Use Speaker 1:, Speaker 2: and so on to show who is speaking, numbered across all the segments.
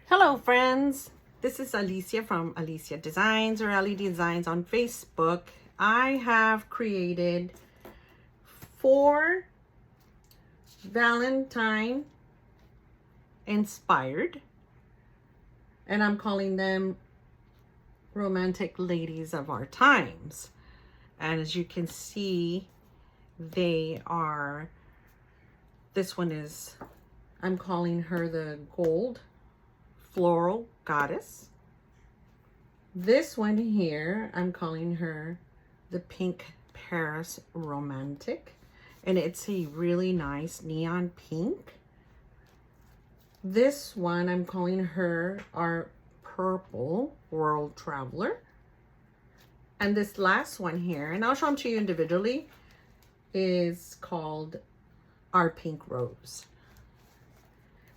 Speaker 1: Hello friends, this is Alicia from Alicia Designs or Ali Designs on Facebook. I have created 4 Valentine inspired, and I'm calling them romantic ladies of our times. And as you can see, they are, this one is, I'm calling her the gold floral goddess. This one here, I'm calling her the pink Paris romantic, and it's a really nice neon pink. This one, I'm calling her our purple world traveler. And this last one here, and I'll show them to you individually, is called our pink rose.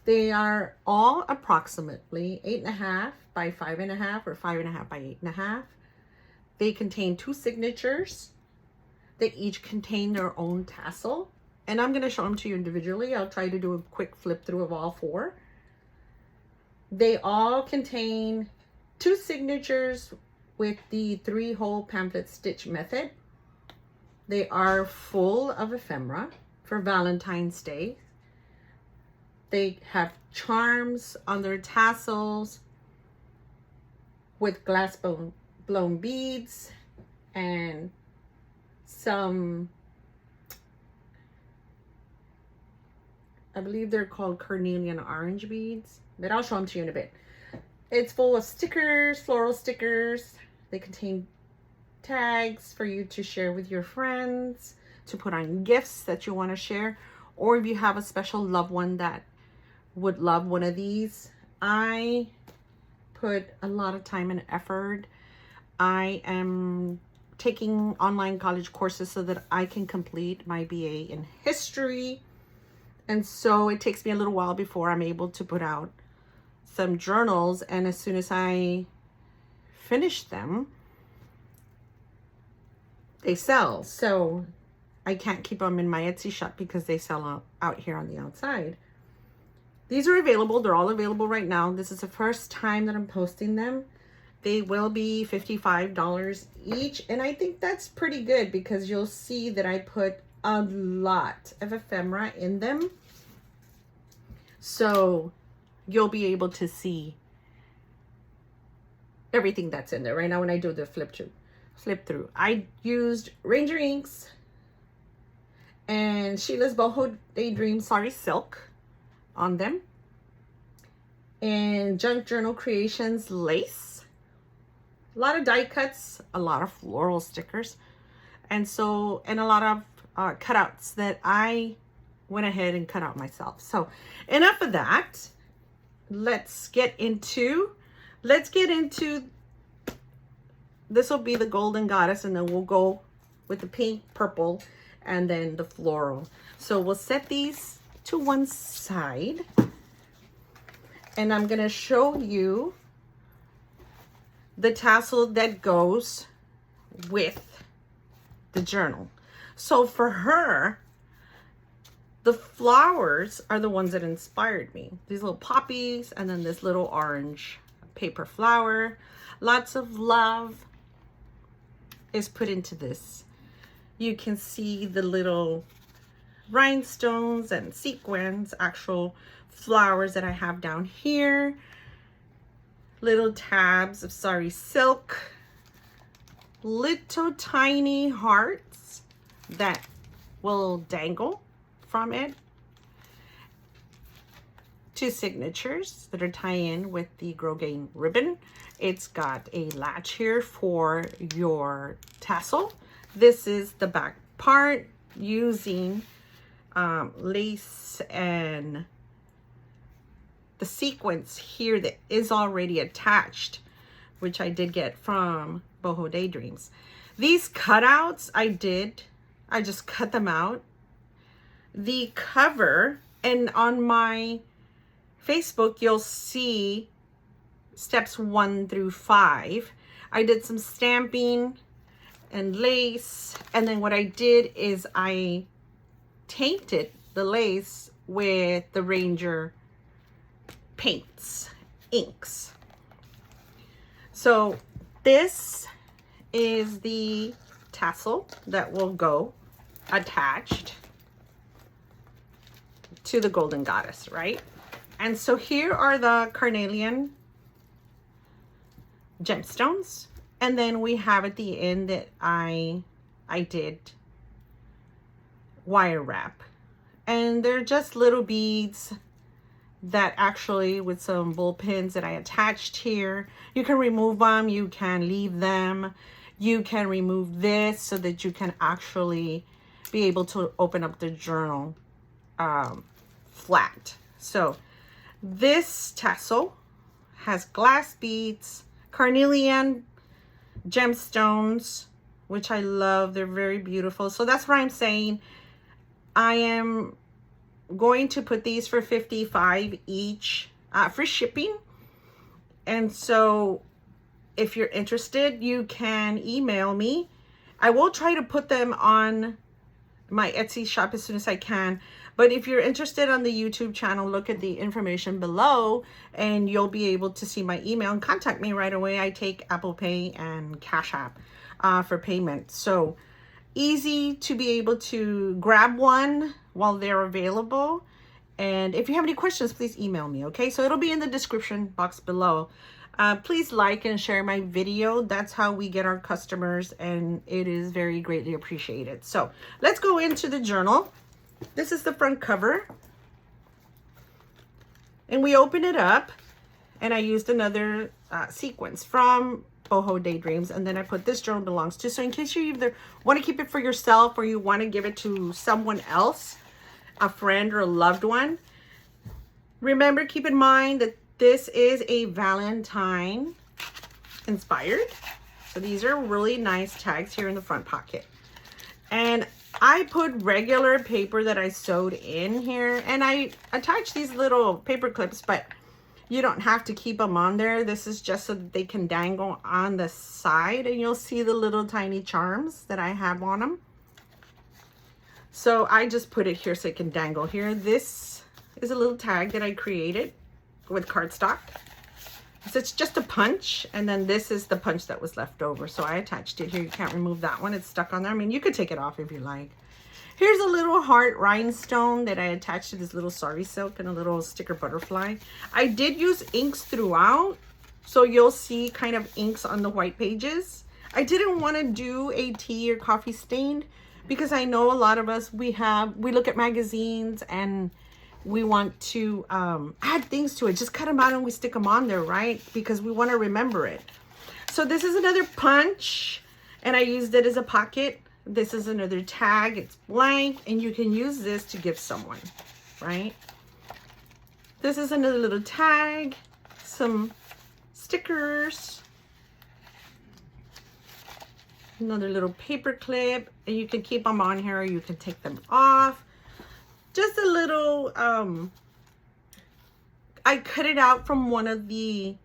Speaker 1: They are all approximately 8.5 by 5.5 or 5.5 by 8.5. They contain 2 signatures. They each contain their own tassel. And I'm going to show them to you individually. I'll try to do a quick flip through of all 4. They all contain 2 signatures with the 3-hole pamphlet stitch method. They are full of ephemera for Valentine's Day. They have charms on their tassels with glass blown beads and some, I believe they're called carnelian orange beads, but I'll show them to you in a bit. It's full of stickers, floral stickers. They contain tags for you to share with your friends, to put on gifts that you want to share, or if you have a special loved one that would love one of these. I put a lot of time and effort. I am taking online college courses so that I can complete my BA in history, and so it takes me a little while before I'm able to put out some journals, and as soon as I finish them, they sell. So I can't keep them in my Etsy shop because they sell out here on the outside. These are available. They're all available right now. This is the first time that I'm posting them. They will be $55 each, and I think that's pretty good because you'll see that I put a lot of ephemera in them, so you'll be able to see everything that's in there. Right now when I do the flip through, I used Ranger Inks and Sheila's Boho Daydream Sari Silk on them, and Junk Journal Creations lace, a lot of die cuts, a lot of floral stickers, and a lot of cutouts that I went ahead and cut out myself. So enough of that. Let's get into this will be the golden goddess, and then we'll go with the pink, purple, and then the floral. So we'll set these to one side, and I'm going to show you the tassel that goes with the journal. So for her, the flowers are the ones that inspired me. These little poppies, and then this little orange paper flower. Lots of love is put into this. You can see the little rhinestones and sequins, actual flowers that I have down here. Little tabs of sari silk. Little tiny hearts that will dangle from it. 2 signatures that are tie in with the grosgrain ribbon. It's got a latch here for your tassel. This is the back part using lace and the sequence here that is already attached, which I did get from Boho Daydreams. These cutouts I just cut them out. The cover, and on my Facebook you'll see steps 1 through 5. I did some stamping and lace, and then what I did is I tainted the lace with the Ranger paints, inks. So this is the tassel that will go attached to the golden goddess, right? And so here are the carnelian gemstones, and then we have at the end that I did wire wrap, and they're just little beads that actually with some bull pins that I attached here. You can remove them, you can leave them, you can remove this so that you can actually be able to open up the journal flat. So this tassel has glass beads, carnelian gemstones, which I love. They're very beautiful. So that's why I'm saying I am going to put these for $55 each for shipping. And so if you're interested, you can email me. I will try to put them on my Etsy shop as soon as I can. But if you're interested on the YouTube channel, look at the information below and you'll be able to see my email and contact me right away. I take Apple Pay and Cash App for payment. So easy to be able to grab one while they're available. And if you have any questions, please email me, okay? So it'll be in the description box below. Please like and share my video. That's how we get our customers, and it is very greatly appreciated. So let's go into the journal. This is the front cover. And we open it up, and I used another sequence from Boho Daydreams, and then I put this journal belongs to. So in case you either want to keep it for yourself or you want to give it to someone else, a friend or a loved one, remember, keep in mind that this is a Valentine inspired. So these are really nice tags here in the front pocket. And I put regular paper that I sewed in here, and I attached these little paper clips, but you don't have to keep them on there. This is just so that they can dangle on the side, and you'll see the little tiny charms that I have on them. So I just put it here so it can dangle here. This is a little tag that I created with cardstock. So it's just a punch, and then this is the punch that was left over. So I attached it here. You can't remove that one. It's stuck on there. I mean, you could take it off if you like. Here's a little heart rhinestone that I attached to this little sari silk and a little sticker butterfly. I did use inks throughout, so you'll see kind of inks on the white pages. I didn't want to do a tea or coffee stain because I know a lot of us, we look at magazines and we want to add things to it. Just cut them out and we stick them on there, right? Because we want to remember it. So this is another punch, and I used it as a pocket. This is another tag. It's blank, and you can use this to give someone, right? This is another little tag, some stickers, another little paper clip, and you can keep them on here or you can take them off. Just a little, I cut it out from one of the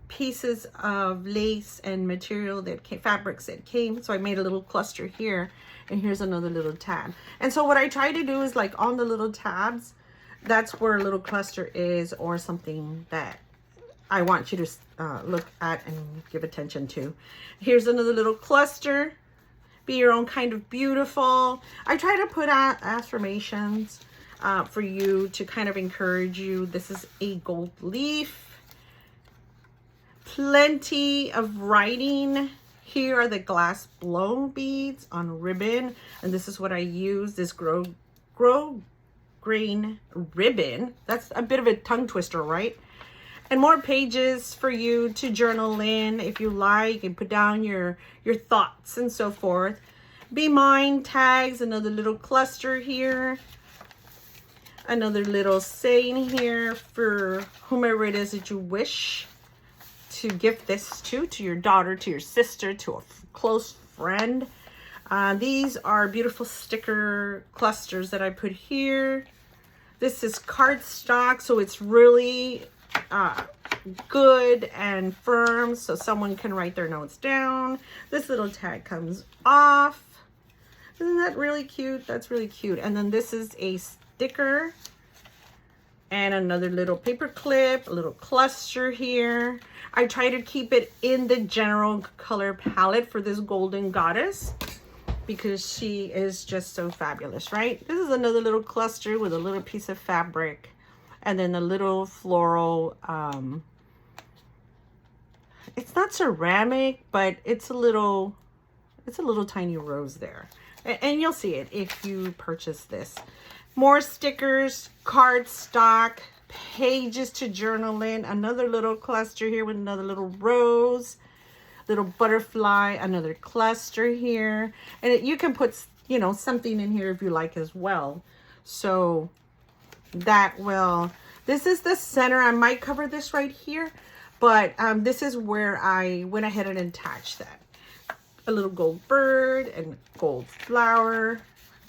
Speaker 1: pieces of lace and material that came, fabrics that came. So I made a little cluster here, and here's another little tab. And so what I try to do is, like, on the little tabs, that's where a little cluster is, or something that I want you to look at and give attention to. Here's another little cluster. Be your own kind of beautiful. I try to put out affirmations for you to kind of encourage you. This is a gold leaf. Plenty of writing. Here are the glass blown beads on ribbon, and this is what I use, this grow grain ribbon. That's a bit of a tongue twister, right? And more pages for you to journal in if you like, and put down your thoughts and so forth. Be mine tags, another little cluster here. Another little saying here for whomever it is that you wish to gift this to your daughter, to your sister, to a close friend. These are beautiful sticker clusters that I put here. This is cardstock, so it's really good and firm, so someone can write their notes down. This little tag comes off. Isn't that really cute? That's really cute. And then this is a sticker And another little paper clip, a little cluster here. I try to keep it in the general color palette for this golden goddess because she is just so fabulous, right? This is another little cluster with a little piece of fabric and then a little floral, it's not ceramic, but it's a little tiny rose there. And you'll see it if you purchase this. More stickers, cardstock, pages to journal in, another little cluster here with another little rose, little butterfly, another cluster here. And you can put, you know, something in here if you like as well. So that will, this is the center. I might cover this right here, but this is where I went ahead and attached that. A little gold bird and gold flower.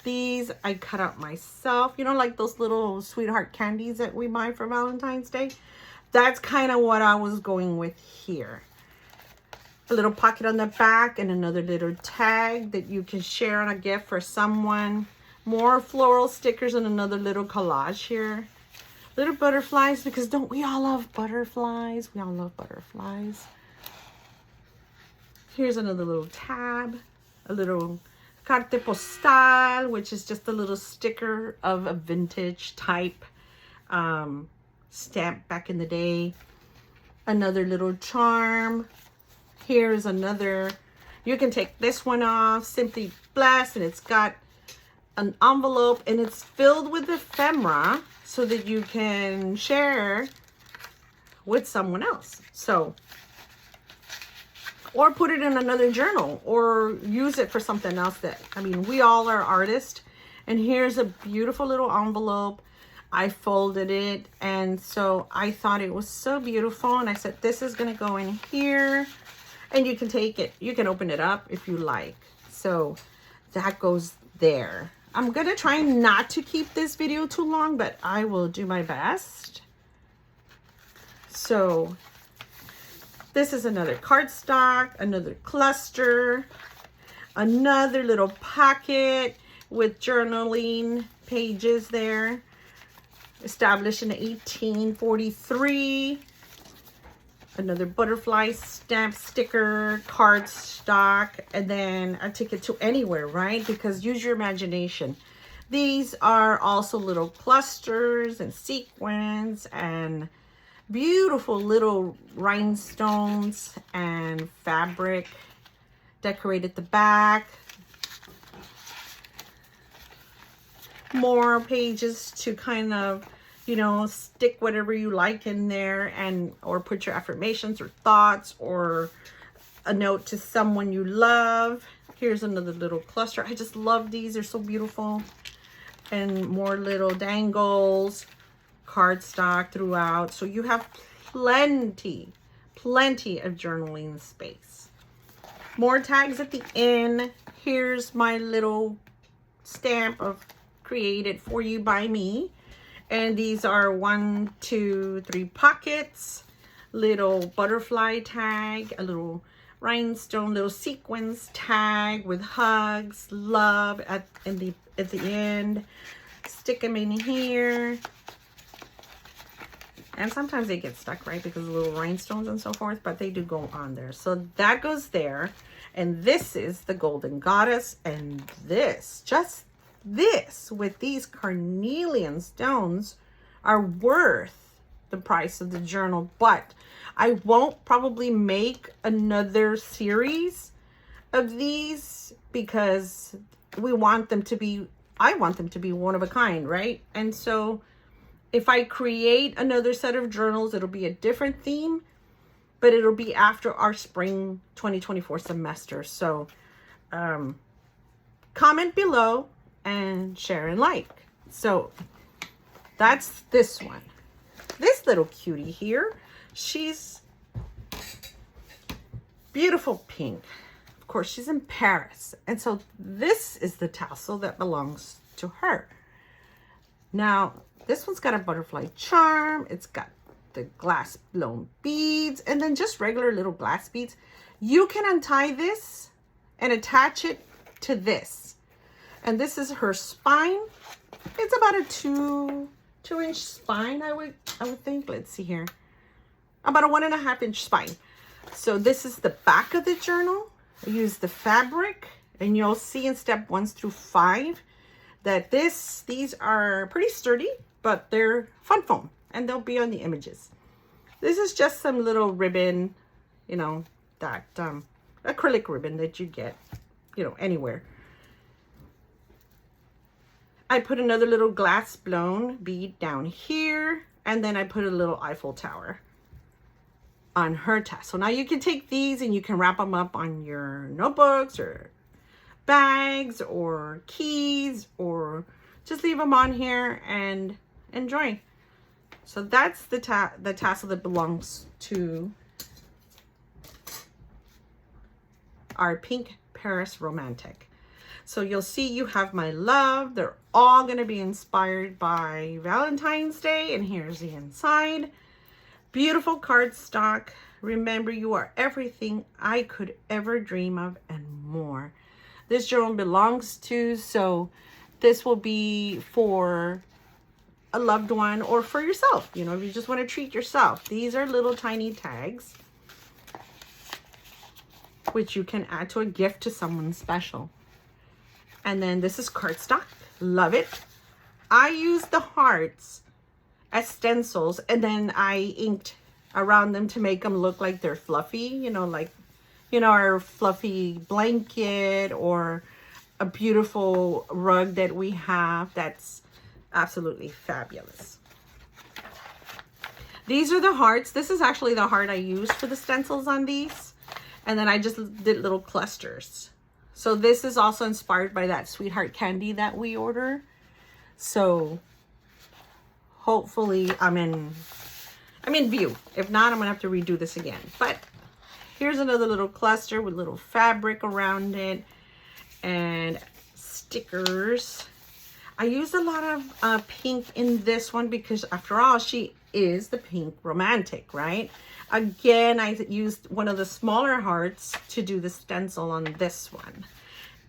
Speaker 1: These I cut out myself. You know, like those little sweetheart candies that we buy for Valentine's Day? That's kind of what I was going with here. A little pocket on the back and another little tag that you can share on a gift for someone. More floral stickers and another little collage here. Little butterflies, because don't we all love butterflies? We all love butterflies. Here's another little tab. A little carte postal, which is just a little sticker of a vintage type stamp back in the day. Another little charm. Here's another. You can take this one off. Simply Blessed, and it's got an envelope and it's filled with ephemera so that you can share with someone else. So, or put it in another journal or use it for something else that, I mean, we all are artists. And here's a beautiful little envelope. I folded it. And so I thought it was so beautiful. And I said, this is going to go in here and you can take it. You can open it up if you like. So that goes there. I'm going to try not to keep this video too long, but I will do my best. So this is another cardstock, another cluster, another little pocket with journaling pages there. Established in 1843. Another butterfly stamp sticker, cardstock, and then I take it to anywhere, right? Because use your imagination. These are also little clusters and sequins and beautiful little rhinestones and fabric. Decorated the back. More pages to kind of, you know, stick whatever you like in there, and or put your affirmations or thoughts or a note to someone you love. Here's another little cluster. I just love these. They're so beautiful. And more little dangles, cardstock throughout. So you have plenty of journaling space. More tags at the end. Here's my little stamp of created for you by me. And these are 1, 2, 3 pockets, little butterfly tag, a little rhinestone, little sequins tag with hugs, love at the end. Stick them in here. And sometimes they get stuck, right, because of little rhinestones and so forth, but they do go on there. So that goes there. And this is the Golden Goddess. And this, just this with these carnelian stones are worth the price of the journal. But I won't probably make another series of these because we want them to be, I want them to be one of a kind, right? And so if I create another set of journals, it'll be a different theme, but it'll be after our spring 2024 semester. So comment below and share and like. So that's this one. This little cutie here, she's beautiful pink. Of course, she's in Paris. And so this is the tassel that belongs to her. Now, this one's got a butterfly charm. It's got the glass blown beads and then just regular little glass beads. You can untie this and attach it to this. And this is her spine. It's about a 2-inch spine, I would think. Let's see here. About a 1.5-inch spine. So this is the back of the journal. I use the fabric, and you'll see in step 1 through 5 that these are pretty sturdy, but they're fun foam, and they'll be on the images. This is just some little ribbon, you know, that acrylic ribbon that you get, you know, anywhere. I put another little glass blown bead down here, and then I put a little Eiffel Tower on her tassel. Now you can take these and you can wrap them up on your notebooks or bags or keys, or just leave them on here and enjoy. So that's the tassel that belongs to our pink Paris Romantic. So you'll see you have my love. They're all going to be inspired by Valentine's Day. And here's the inside. Beautiful cardstock. Remember, you are everything I could ever dream of and more. This journal belongs to, so this will be for a loved one or for yourself. You know, if you just want to treat yourself. These are little tiny tags, which you can add to a gift to someone special. And then this is cardstock. Love it. I use the hearts as stencils, and then I inked around them to make them look like they're fluffy, you know, like, you know, our fluffy blanket or a beautiful rug that we have. That's absolutely fabulous. These are the hearts. This is actually the heart I used for the stencils on these. And then I just did little clusters. So this is also inspired by that sweetheart candy that we order. So hopefully I'm in view. If not, I'm gonna have to redo this again. But here's another little cluster with little fabric around it and stickers. I used a lot of pink in this one because after all, she is the pink romantic, right? Again, I used one of the smaller hearts to do the stencil on this one.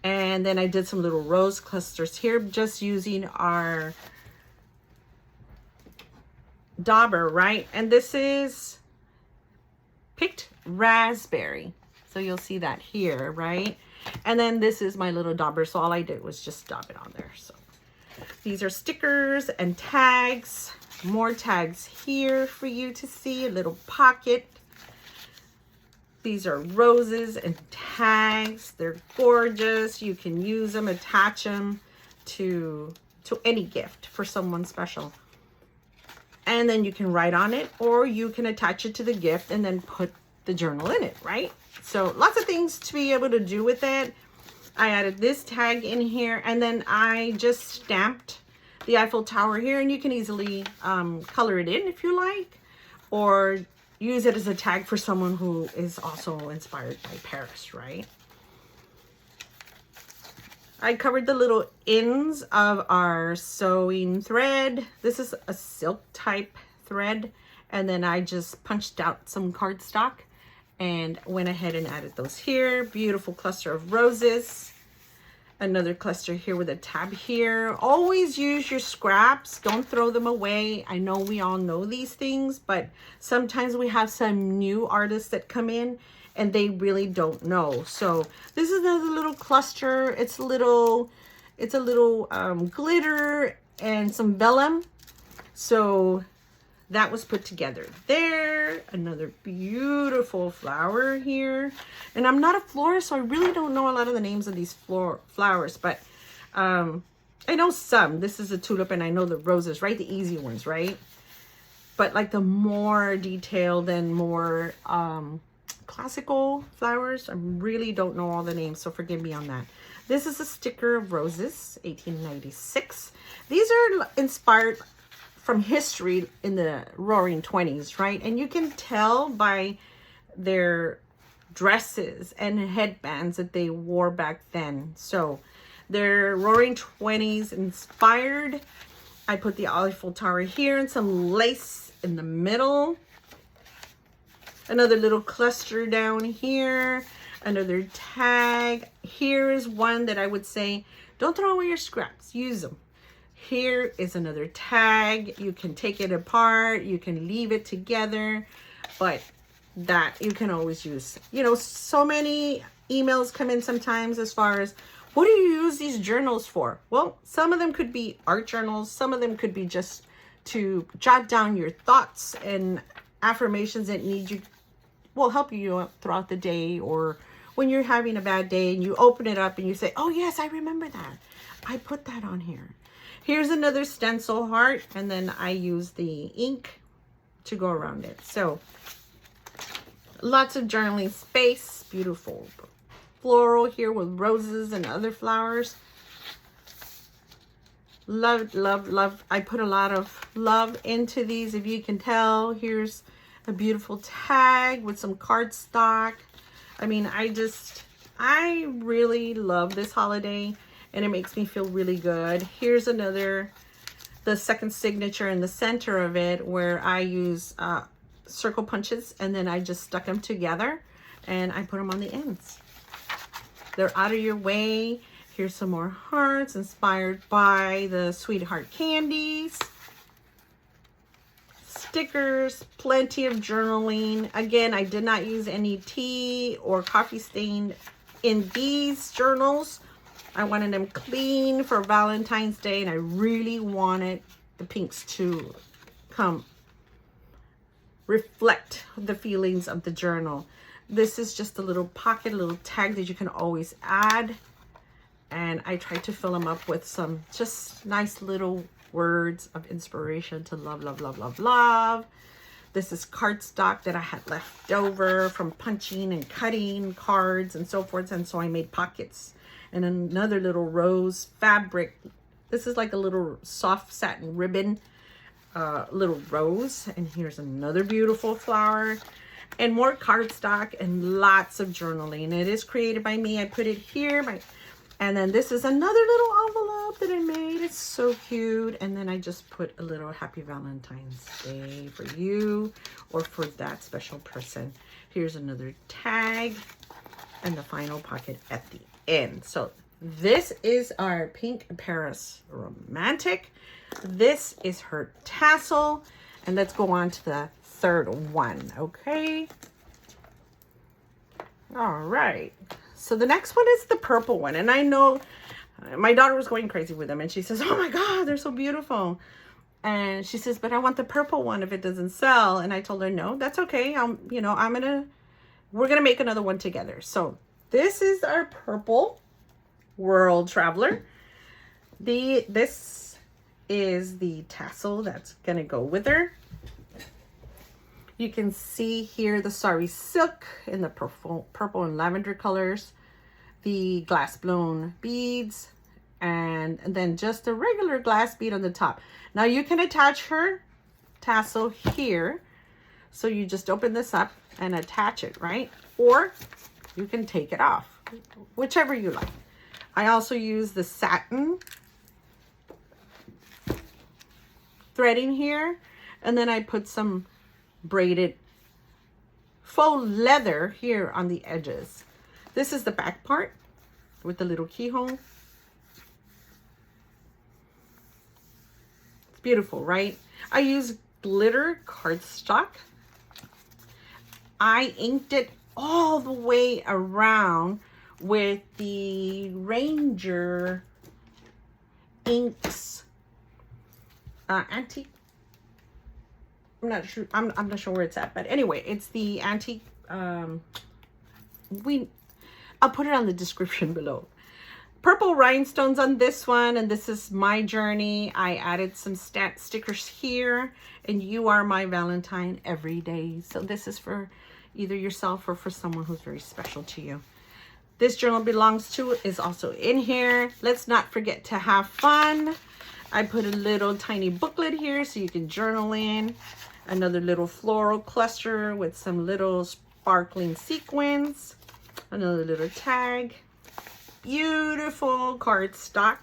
Speaker 1: And then I did some little rose clusters here, just using our dauber, right? And this is picked raspberry. So you'll see that here, right? And then this is my little dauber. So all I did was just dab it on there. So these are stickers and tags. More tags here for you to see. A little pocket. These are roses and tags. They're gorgeous. You can use them, attach them to any gift for someone special. And then you can write on it, or you can attach it to the gift and then put the journal in it, right? So lots of things to be able to do with it. I added this tag in here, and then I just stamped the Eiffel Tower here, and you can easily color it in if you like, or use it as a tag for someone who is also inspired by Paris, right? I covered the little ends of our sewing thread. This is a silk type thread, and then I just punched out some cardstock and went ahead and added those here. Beautiful cluster of roses. Another cluster here with a tab here. Always use your scraps. Don't throw them away. I know we all know these things, but sometimes we have some new artists that come in and they really don't know. So this is another little cluster. It's a little glitter and some vellum. So that was put together there. Another beautiful flower here. And I'm not a florist, so I really don't know a lot of the names of these flowers, but I know some. This is a tulip, and I know the roses, right? The easy ones, right? But like the more detailed and more classical flowers, I really don't know all the names, so forgive me on that. This is a sticker of roses, 1896. These are inspired from history in the Roaring 20s, right? And you can tell by their dresses and headbands that they wore back then. So they're Roaring 20s inspired. I put the Eiffel Tower here and some lace in the middle. Another little cluster down here. Another tag. Here is one that I would say, don't throw away your scraps. Use them. Here is another tag. You can take it apart, you can leave it together, but that you can always use. You know, so many emails come in sometimes as far as, what do you use these journals for? Well, some of them could be art journals. Some of them could be just to jot down your thoughts and affirmations that will help you throughout the day, or when you're having a bad day and you open it up and you say, oh yes, I remember that. I put that on here. Here's another stencil heart, and then I use the ink to go around it. So lots of journaling space. Beautiful floral here with roses and other flowers. Love, love, love. I put a lot of love into these, if you can tell. Here's a beautiful tag with some cardstock. I mean, I really love this holiday, and it makes me feel really good. Here's another, the second signature in the center of it, where I use circle punches, and then I just stuck them together and I put them on the ends. They're out of your way. Here's some more hearts inspired by the Sweetheart candies. Stickers, plenty of journaling. Again, I did not use any tea or coffee stain in these journals. I wanted them clean for Valentine's Day, and I really wanted the pinks to come reflect the feelings of the journal. This is just a little pocket, a little tag that you can always add. And I tried to fill them up with some just nice little words of inspiration to love, love, love, love, love. This is cardstock that I had left over from punching and cutting cards and so forth. And so I made pockets. And another little rose fabric. This is like a little soft satin ribbon, little rose. And here's another beautiful flower. And more cardstock and lots of journaling. It is created by me. I put it here. And then this is another little envelope that I made. It's so cute. And then I just put a little happy Valentine's Day for you or for that special person. Here's another tag and the final pocket at the end. So this is our Pink Paris Romantic. This is her tassel. And let's go on to the third one, okay? All right. So the next one is the purple one. And I know my daughter was going crazy with them. And she says, oh my God, they're so beautiful. And she says, but I want the purple one if it doesn't sell. And I told her, no, that's okay. we're going to make another one together. So this is our purple World Traveler. This is the tassel that's going to go with her. You can see here the sari silk in the purple and lavender colors, the glass blown beads, and then just a regular glass bead on the top. Now you can attach her tassel here. So you just open this up and attach it, right? Or you can take it off, whichever you like. I also use the satin threading here, and then I put some braided faux leather here on the edges. This is the back part with the little keyhole. It's beautiful, right? I use glitter cardstock. I inked it all the way around with the Ranger Inks antique. I'm not sure. I'm not sure where it's at, but anyway, it's the antique. I'll put it on the description below. Purple rhinestones on this one, and this is my journey. I added some stickers here, and you are my Valentine every day. So this is for either yourself or for someone who's very special to you. This journal belongs to is also in here. Let's not forget to have fun. I put a little tiny booklet here so you can journal in. Another little floral cluster with some little sparkling sequins. Another little tag. Beautiful cardstock.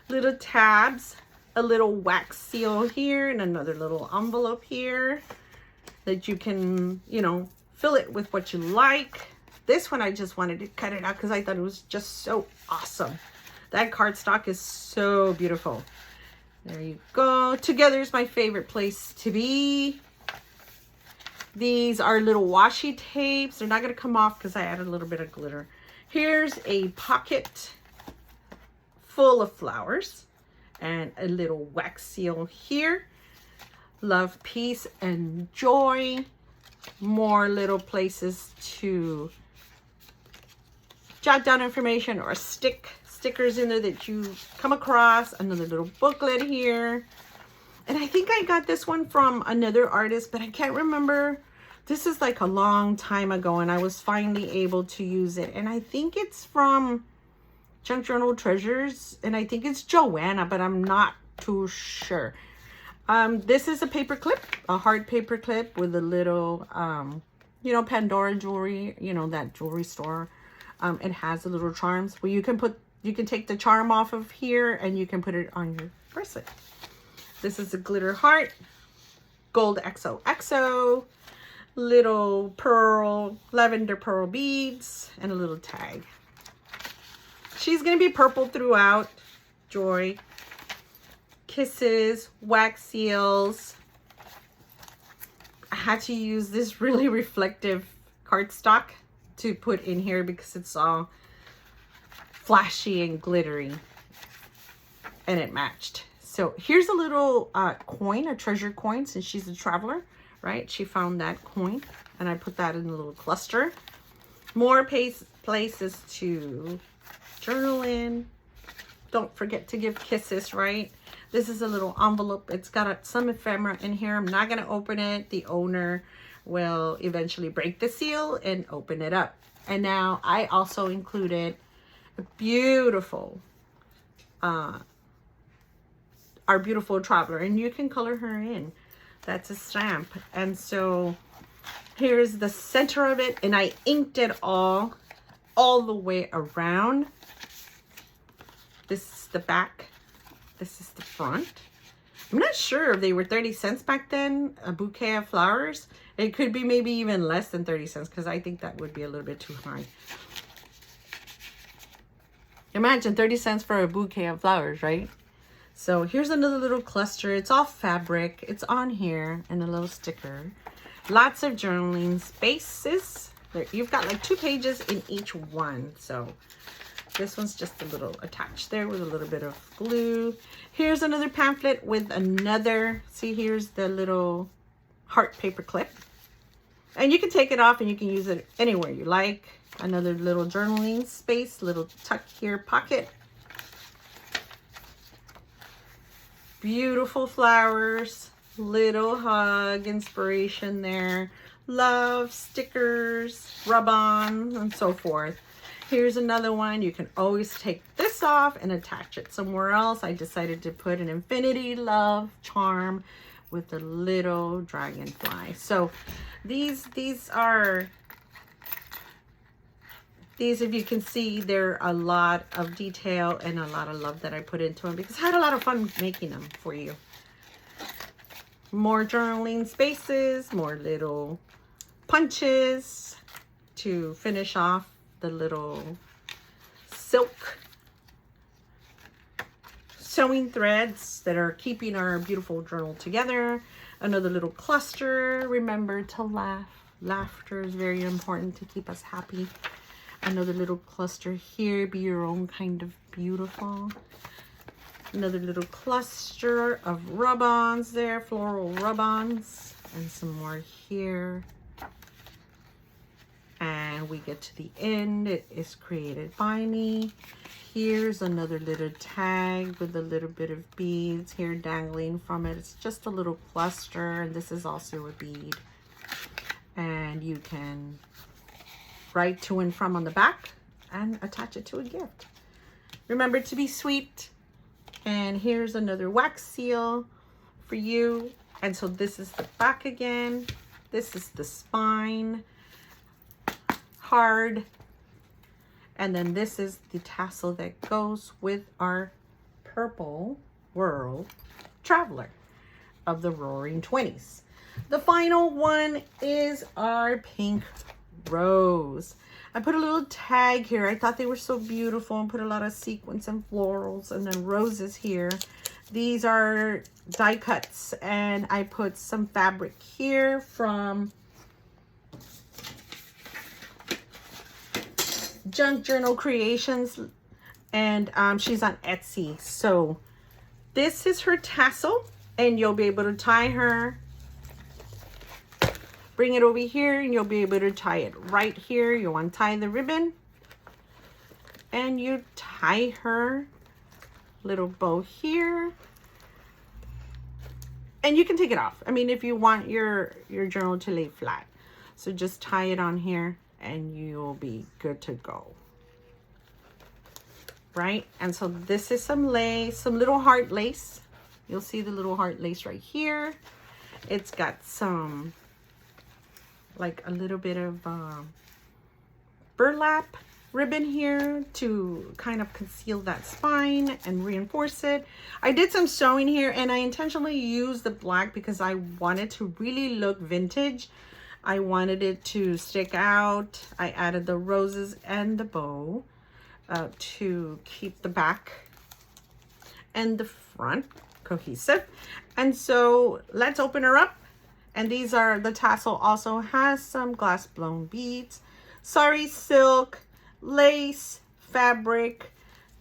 Speaker 1: Little tabs. A little wax seal here and another little envelope here that you can, fill it with what you like. This one I just wanted to cut it out because I thought it was just so awesome. That cardstock is so beautiful. There you go. Together is my favorite place to be. These are little washi tapes. They're not going to come off because I added a little bit of glitter. Here's a pocket full of flowers and a little wax seal here. Love, peace, and joy. More little places to jot down information or stickers in there that you come across. Another little booklet here. And I think I got this one from another artist, but I can't remember. This is like a long time ago, and I was finally able to use it. And I think it's from Junk Journal Treasures, and I think it's Joanna, but I'm not too sure. This is a paper clip, a hard paper clip with a little, you know, Pandora jewelry, you know, that jewelry store. It has the little charms where you can take the charm off of here and you can put it on your bracelet. This is a glitter heart, gold XOXO, little pearl, lavender pearl beads, and a little tag. She's going to be purple throughout. Joy. Kisses, wax seals. I had to use this really reflective cardstock to put in here because it's all flashy and glittery. And it matched. So here's a little coin, a treasure coin, since she's a traveler, right? She found that coin and I put that in a little cluster. More places to journal in. Don't forget to give kisses, right? This is a little envelope. It's got some ephemera in here. I'm not going to open it. The owner will eventually break the seal and open it up. And now I also included a beautiful, our beautiful traveler. And you can color her in. That's a stamp. And so here's the center of it. And I inked it all the way around. This is the back. This is the front. I'm not sure if they were 30 cents back then, a bouquet of flowers. It could be maybe even less than 30 cents because I think that would be a little bit too high. Imagine 30 cents for a bouquet of flowers, right? So here's another little cluster. It's all fabric. It's on here and a little sticker. Lots of journaling spaces. There, you've got like 2 pages in each one. So this one's just a little attached there with a little bit of glue. Here's another pamphlet with another, see, here's the little heart paper clip. And you can take it off and you can use it anywhere you like. Another little journaling space, little tuck here pocket. Beautiful flowers, little hug, inspiration there. Love, stickers, rub-on, and so forth. Here's another one. You can always take this off and attach it somewhere else. I decided to put an infinity love charm with a little dragonfly. So these, if you can see, there are a lot of detail and a lot of love that I put into them because I had a lot of fun making them for you. More journaling spaces, more little punches to finish off the little silk sewing threads that are keeping our beautiful journal together. Another little cluster. Remember to laugh. Laughter is very important to keep us happy. Another little cluster here. Be your own kind of beautiful. Another little cluster of rub-ons there. Floral rub-ons. And some more here. And we get to the end. It is created by me. Here's another little tag with a little bit of beads here dangling from it. It's just a little cluster, and this is also a bead. And you can write to and from on the back and attach it to a gift. Remember to be sweet. And here's another wax seal for you. And so this is the back again. This is the spine. Hard. And then this is the tassel that goes with our purple world traveler of the Roaring 20s. The final one is our pink rose. I put a little tag here. I thought they were so beautiful and put a lot of sequins and florals and then roses here. These are die cuts, and I put some fabric here from Junk Journal Creations, and she's on Etsy. So this is her tassel, and you'll be able to tie her, bring it over here, and you'll be able to tie it right here. You untie the ribbon and you tie her little bow here, and you can take it off. I mean, if you want your journal to lay flat, so just tie it on here and you'll be good to go. Right? And so this is some lace, some little heart lace. You'll see the little heart lace right here. It's got some, like a little bit of burlap ribbon here to kind of conceal that spine and reinforce it. I did some sewing here, and I intentionally used the black because I wanted to really look vintage. I wanted it to stick out. I added the roses and the bow to keep the back and the front cohesive. And so let's open her up. And these are, the tassel also has some glass blown beads, sari silk, lace, fabric,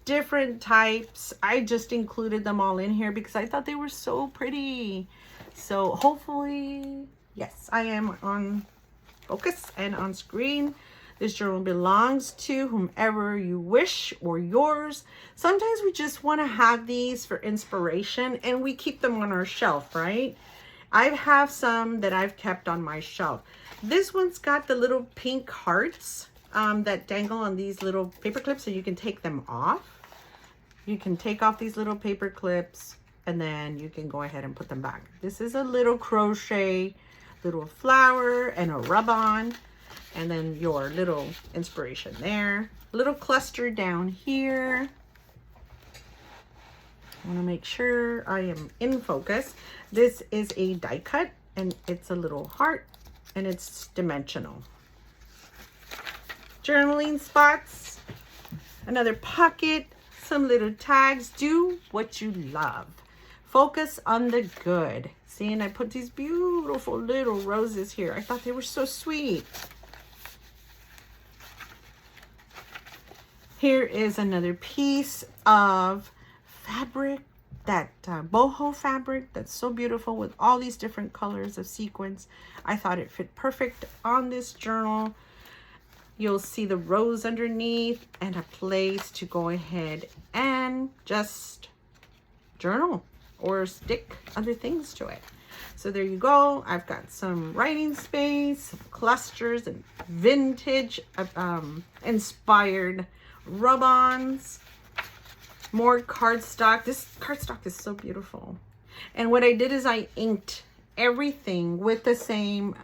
Speaker 1: different types. I just included them all in here because I thought they were so pretty. So hopefully, yes, I am on focus and on screen. This journal belongs to whomever you wish, or yours. Sometimes we just want to have these for inspiration, and we keep them on our shelf, right? I have some that I've kept on my shelf. This one's got the little pink hearts that dangle on these little paper clips, so you can take them off. You can take off these little paper clips, and then you can go ahead and put them back. This is a little crochet, little flower and a rub-on, and then your little inspiration there. Little cluster down here. I want to make sure I am in focus. This is a die cut, and it's a little heart, and it's dimensional. Journaling spots, another pocket, some little tags. Do what you love. Focus on the good. See, and I put these beautiful little roses here. I thought they were so sweet. Here is another piece of fabric, that boho fabric that's so beautiful with all these different colors of sequins. I thought it fit perfect on this journal. You'll see the rose underneath and a place to go ahead and just journal or stick other things to it. So there you go. I've got some writing space, some clusters, and vintage inspired rub-ons. More cardstock. This cardstock is so beautiful. And what I did is I inked everything with the same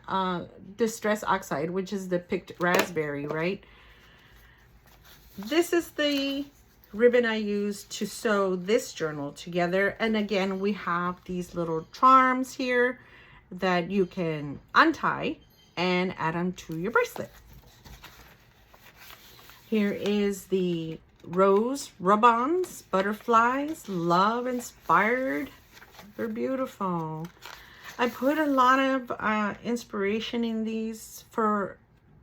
Speaker 1: Distress Oxide, which is the picked raspberry, right? This is the ribbon I used to sew this journal together. And again, we have these little charms here that you can untie and add them to your bracelet. Here is the rose rub-ons, butterflies, love inspired. They're beautiful. I put a lot of inspiration in these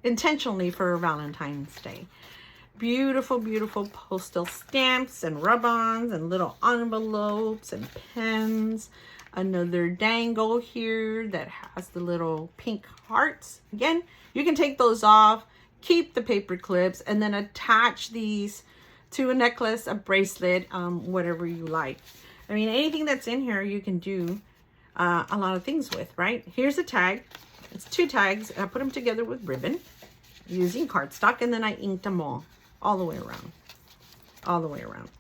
Speaker 1: intentionally for Valentine's Day. Beautiful, beautiful postal stamps and rub-ons and little envelopes and pens. Another dangle here that has the little pink hearts. Again, you can take those off, keep the paper clips, and then attach these to a necklace, a bracelet, whatever you like. I mean, anything that's in here you can do a lot of things with, right? Here's a tag. It's 2 tags. I put them together with ribbon using cardstock, and then I inked them all the way around. All the way around.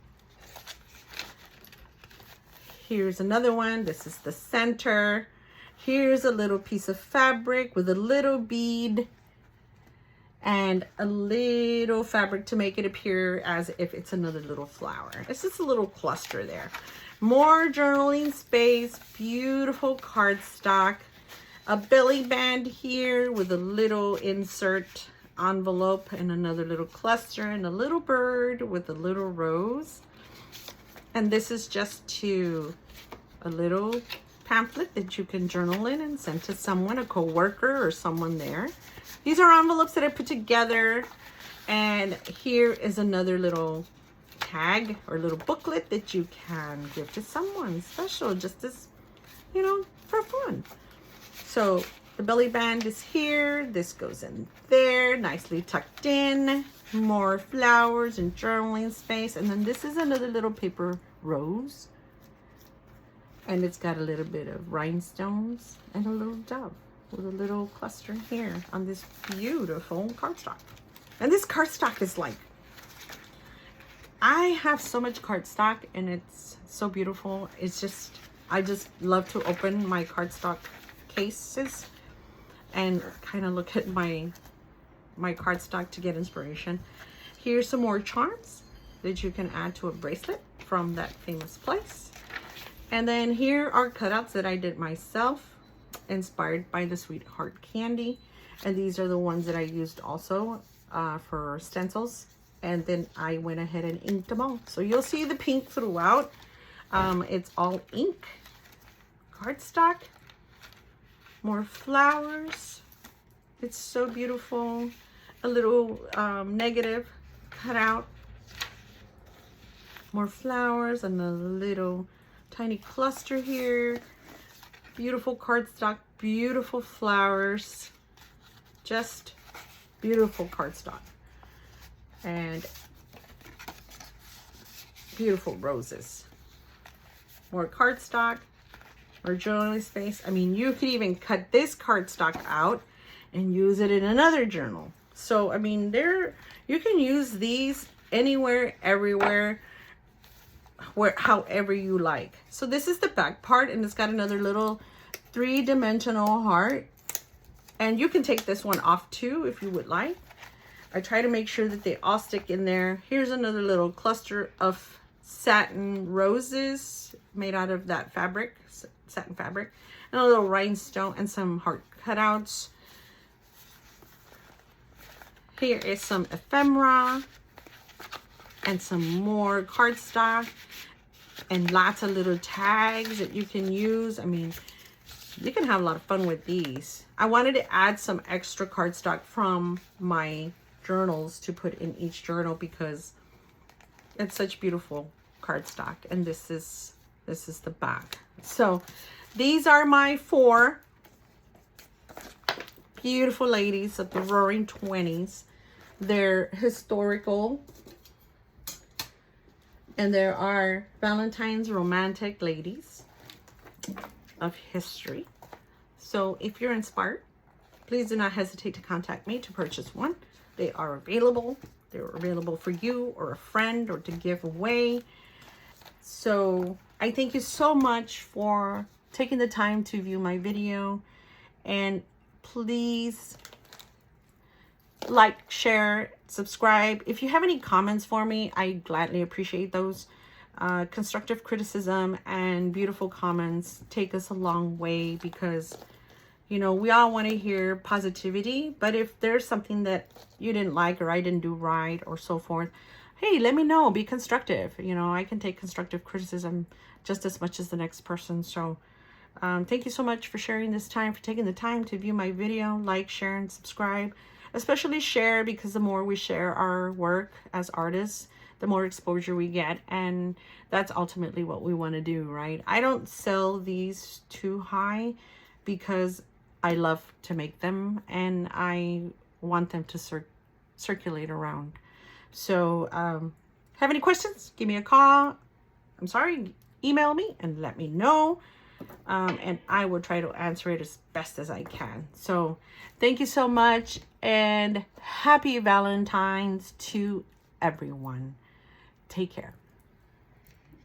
Speaker 1: Here's another one. This is the center. Here's a little piece of fabric with a little bead and a little fabric to make it appear as if it's another little flower. It's just a little cluster there. More journaling space, beautiful cardstock, a belly band here with a little insert envelope and another little cluster and a little bird with a little rose. And this is just a little pamphlet that you can journal in and send to someone, a co-worker or someone there. These are envelopes that I put together. And here is another little tag or little booklet that you can give to someone special, just as, you know, for fun. So the belly band is here. This goes in there, nicely tucked in. More flowers and journaling space. And then this is another little paper rose. And it's got a little bit of rhinestones and a little dove with a little cluster here on this beautiful cardstock. And this cardstock is like, I have so much cardstock and it's so beautiful. It's just, I just love to open my cardstock cases and kind of look at my cardstock to get inspiration. Here's some more charms that you can add to a bracelet from that famous place. And then here are cutouts that I did myself, inspired by the Sweetheart Candy. And these are the ones that I used also for stencils. And then I went ahead and inked them all. So you'll see the pink throughout. It's all ink, cardstock, more flowers. It's so beautiful. A little negative cut out, more flowers, and a little tiny cluster here. Beautiful cardstock, beautiful flowers, just beautiful cardstock, and beautiful roses. More cardstock, more journaling space. I mean, you could even cut this cardstock out and use it in another journal. So, I mean, you can use these anywhere, everywhere, however you like. So this is the back part, and it's got another little 3-dimensional heart. And you can take this one off too if you would like. I try to make sure that they all stick in there. Here's another little cluster of satin roses made out of that fabric, satin fabric, and a little rhinestone and some heart cutouts. Here is some ephemera and some more cardstock and lots of little tags that you can use. I mean, you can have a lot of fun with these. I wanted to add some extra cardstock from my journals to put in each journal because it's such beautiful cardstock. And this is the back. So these are my 4 beautiful ladies of the Roaring 20s. They're historical, and there are Valentine's romantic ladies of history. So if you're inspired, please do not hesitate to contact me to purchase one. They are available. They're available for you or a friend or to give away. So I thank you so much for taking the time to view my video, and please like, share, subscribe. If you have any comments for me, I gladly appreciate those. Constructive criticism and beautiful comments take us a long way because, you know, we all want to hear positivity. But if there's something that you didn't like or I didn't do right or so forth, hey, let me know. Be constructive. You know, I can take constructive criticism just as much as the next person. So thank you so much for sharing this time, for taking the time to view my video. Like, share, and subscribe. Especially share, because the more we share our work as artists, the more exposure we get. And that's ultimately what we want to do, right? I don't sell these too high because I love to make them and I want them to circulate around. So have any questions? Give me a call. I'm sorry, email me and let me know. And I will try to answer it as best as I can. So thank you so much, and happy Valentine's to everyone. Take care.